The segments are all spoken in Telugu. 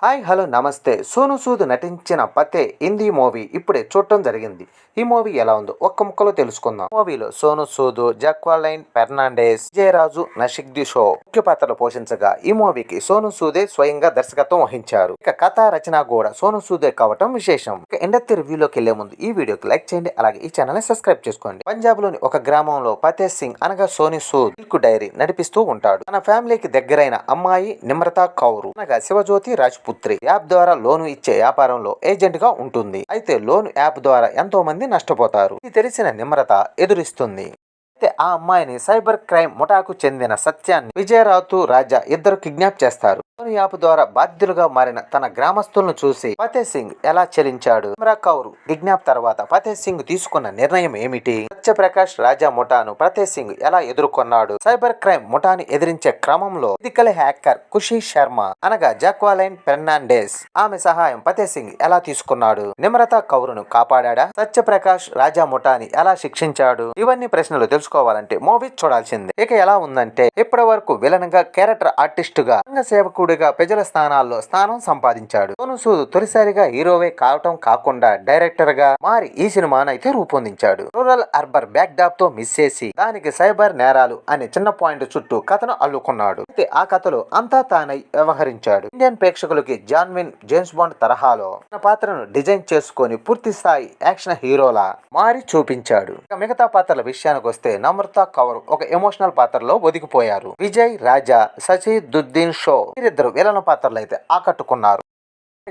హాయ్ హలో నమస్తే. సోను సూద్ నటించిన పతే హిందీ మూవీ ఇప్పుడే చూడటం జరిగింది. ఈ మూవీ ఎలా ఉందో ఒక్క ముక్కలో తెలుసుకుందాం. మూవీలో సోను సూద్, జాక్వాలైన్ ఫెర్నాండెస్, విజయరాజు, నషిక్ షో ముఖ్య పాత్రలు పోషించగా ఈ మూవీకి సోను సూదే స్వయంగా దర్శకత్వం వహించారు. ఇక కథ రచన కూడా సోను సూదే కావటం విశేషం. ఇక ఇండస్ట్రీ రివ్యూలోకి వెళ్లే ముందు ఈ వీడియోకి లైక్ చేయండి, అలాగే ఈ ఛానల్ ని సబ్స్క్రైబ్ చేసుకోండి. పంజాబ్ లోని ఒక గ్రామంలో ఫతే సింగ్ అనగా సోను సూద్ మిల్క్ డైరీ నడిపిస్తూ ఉంటాడు. తన ఫ్యామిలీకి దగ్గరైన అమ్మాయి నిమ్రతా కౌర్ అనగా శివజ్యోతి రాజ్పుత్రి యాప్ ద్వారా లోను ఇచ్చే వ్యాపారంలో ఏజెంట్ గా ఉంటుంది. అయితే లోను యాప్ ద్వారా ఎంతో మంది నష్టపోతారు. ఇది తెలిసిన నిమ్రత ఎదురిస్తుంది. అయితే ఆ అమ్మాయిని సైబర్ క్రైమ్ ముఠాకు చెందిన సత్యాన్ని విజయరాతు రాజా ఇద్దరు కిడ్నాప్ చేస్తారు. లోను యాప్ ద్వారా బాధ్యులుగా మారిన తన గ్రామస్తులను చూసి ఫతే సింగ్ ఎలా చెలించాడు? నిమ్రా కౌర్ కిడ్నాప్ తర్వాత ఫతే సింగ్ తీసుకున్న నిర్ణయం ఏమిటి? సత్యప్రకాష్ రాజా ముఠాను ఫతే సింగ్ ఎలా ఎదుర్కొన్నాడు? సైబర్ క్రైమ్ ముఠాని ఎదిరించే క్రమంలో ఫిజికల్ హ్యాకర్ ఖుషి శర్మ అనగా జాక్వాలైన్ ఫెర్నాండెస్ ఆమె సహాయం ఫతే సింగ్ ఎలా తీసుకున్నాడు? నిమ్రతా కౌరును కాపాడా? సత్యప్రకాష్ రాజా ముఠాని ఎలా శిక్షించాడు? ఇవన్నీ ప్రశ్నలు తెలుసుకోవాలంటే మూవీ చూడాల్సిందే. ఇక ఎలా ఉందంటే ఇప్పటి వరకు విలన్ గా, క్యారెక్టర్ ఆర్టిస్ట్ గా, రంగ సేవకుడిగా ప్రజల స్థానాల్లో స్థానం సంపాదించాడు. సోను సూద్ తొలిసారిగా హీరోవే కావటం కాకుండా డైరెక్టర్ గా మారి ఈ సినిమాను అయితే రూపొందించాడు. రూరల్ అర్బన్ బ్యాక్ డాప్ తో మిస్ చేసి దానికి సైబర్ నేరాలు అనే చిన్న పాయింట్ చుట్టూ కథను అల్లుకున్నాడు. అయితే ఆ కథలో అంతా తానై వ్యవహరించాడు. ఇండియన్ ప్రేక్షకులకి జాన్విన్ జేమ్స్ బాండ్ తరహాలో తన పాత్రను డిజైన్ చేసుకొని పూర్తి స్థాయి యాక్షన్ హీరోలా మారి చూపించాడు. మిగతా పాత్రల విషయానికి వస్తే నమ్రతా కౌర్ ఒక ఎమోషనల్ పాత్రలో ఒదిగిపోయారు. విజయ్ రాజా, సచిదుద్దీన్ షో వీరిద్దరు విలన్ పాత్రలు అయితే ఆకట్టుకున్నారు.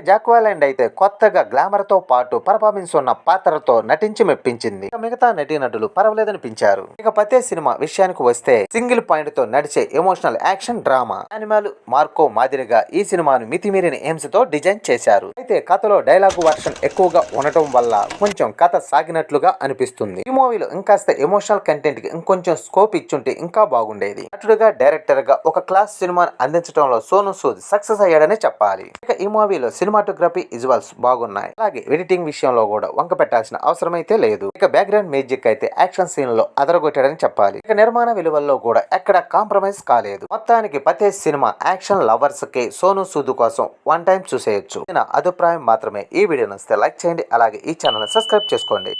జాక్వాలైన్ అయితే కొత్తగా గ్లామర్ తో పాటు పర్ఫార్మెన్స్ ఉన్న పాత్రతో నటించి మెప్పించింది. మిగతా నటీనటులు పర్వాలేదనిపించారు. ఇక పతే సినిమా విషయానికి వస్తే సింగిల్ పాయింట్ తో నడిచే emotional action drama. Animal Marco మాదిరిగా ఈ సినిమాను మితిమీరిన ఎయిమ్స్ తో డిజైన్ చేశారు. అయితే కథలో డైలాగు వర్షన్ ఎక్కువగా ఉండటం వల్ల కొంచెం కథ సాగినట్లుగా అనిపిస్తుంది. ఈ మూవీలో ఇంకాస్త ఎమోషనల్ కంటెంట్ కి ఇంకొంచెం స్కోప్ ఇచ్చుంటే ఇంకా బాగుండేది. నటుడుగా, డైరెక్టర్ గా ఒక క్లాస్ సినిమాను అందించడంలో సోను సూద్ సక్సెస్ అయ్యాడనే చెప్పాలి. ఇక ఈ మూవీలో సినిమాటోగ్రఫీ, విజువల్స్ బాగున్నాయి. అలాగే ఎడిటింగ్ విషయంలో కూడా వంక పెట్టాల్సిన అవసరం అయితే లేదు. ఇక బ్యాక్గ్రౌండ్ మ్యూజిక్ అయితే యాక్షన్ సీన్ లో అదరగొట్టాడని చెప్పాలి. ఇక నిర్మాణ విలువల్లో కూడా ఎక్కడ కాంప్రమైజ్ కాలేదు. మొత్తానికి పతే సినిమా యాక్షన్ లవర్స్ కి సోను సూద్ కోసం వన్ టైం చూసేయొచ్చు. నా అభిప్రాయం మాత్రమే. ఈ వీడియో నచ్చితే లైక్ చేయండి, అలాగే ఈ ఛానల్ సబ్స్క్రైబ్ చేసుకోండి.